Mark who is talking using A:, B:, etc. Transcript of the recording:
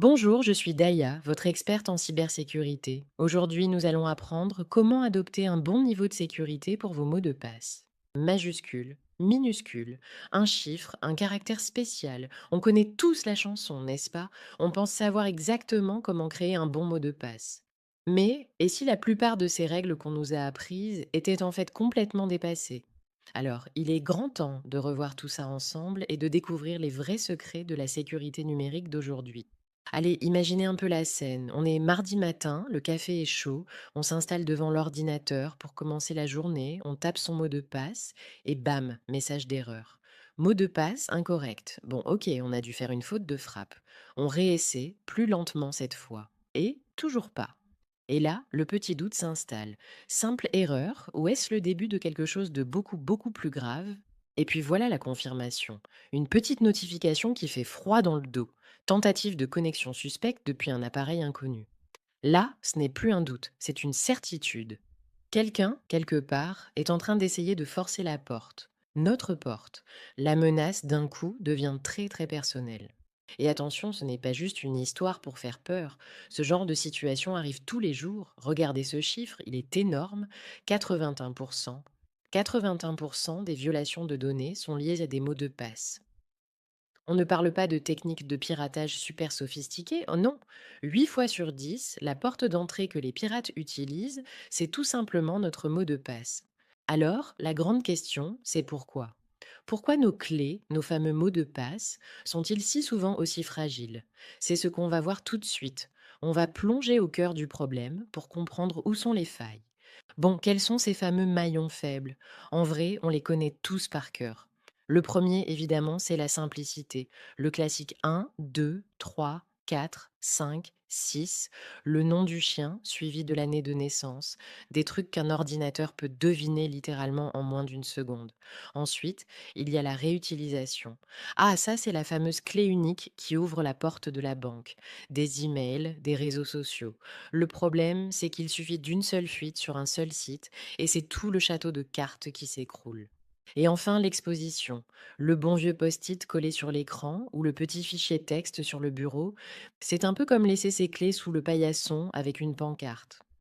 A: Bonjour, je suis Daya, votre experte en cybersécurité. Aujourd'hui, nous allons apprendre comment adopter un bon niveau de sécurité pour vos mots de passe. Majuscule, minuscule, un chiffre, un caractère spécial. On connaît tous la chanson, n'est-ce pas? On pense savoir exactement comment créer un bon mot de passe. Mais, et si la plupart de ces règles qu'on nous a apprises étaient en fait complètement dépassées? Alors, il est grand temps de revoir tout ça ensemble et de découvrir les vrais secrets de la sécurité numérique d'aujourd'hui. Allez, imaginez un peu la scène. On est mardi matin, le café est chaud, on s'installe devant l'ordinateur pour commencer la journée, on tape son mot de passe et bam, message d'erreur. Mot de passe incorrect. Bon, ok, on a dû faire une faute de frappe. On réessaie, plus lentement cette fois. Et toujours pas. Et là, le petit doute s'installe. Simple erreur, ou est-ce le début de quelque chose de beaucoup, beaucoup plus grave? Et puis voilà la confirmation. Une petite notification qui fait froid dans le dos. Tentative de connexion suspecte depuis un appareil inconnu. Là, ce n'est plus un doute, c'est une certitude. Quelqu'un, quelque part, est en train d'essayer de forcer la porte. Notre porte. La menace, d'un coup, devient très très personnelle. Et attention, ce n'est pas juste une histoire pour faire peur. Ce genre de situation arrive tous les jours. Regardez ce chiffre, il est énorme. 81%. 81% des violations de données sont liées à des mots de passe. On ne parle pas de techniques de piratage super sophistiquées, oh non. 8 fois sur 10, la porte d'entrée que les pirates utilisent, c'est tout simplement notre mot de passe. Alors, la grande question, c'est pourquoi? Pourquoi nos clés, nos fameux mots de passe, sont-ils si souvent aussi fragiles? C'est ce qu'on va voir tout de suite. On va plonger au cœur du problème pour comprendre où sont les failles. Bon, quels sont ces fameux maillons faibles? En vrai, on les connaît tous par cœur. Le premier, évidemment, c'est la simplicité. Le classique 1, 2, 3, 4, 5, 6, le nom du chien suivi de l'année de naissance, des trucs qu'un ordinateur peut deviner littéralement en moins d'une seconde. Ensuite, il y a la réutilisation. Ah, ça, c'est la fameuse clé unique qui ouvre la porte de la banque, des emails, des réseaux sociaux. Le problème, c'est qu'il suffit d'une seule fuite sur un seul site et c'est tout le château de cartes qui s'écroule. Et enfin, l'exposition. Le bon vieux post-it collé sur l'écran ou le petit fichier texte sur le bureau, c'est un peu comme laisser ses clés sous le paillasson avec une pancarte.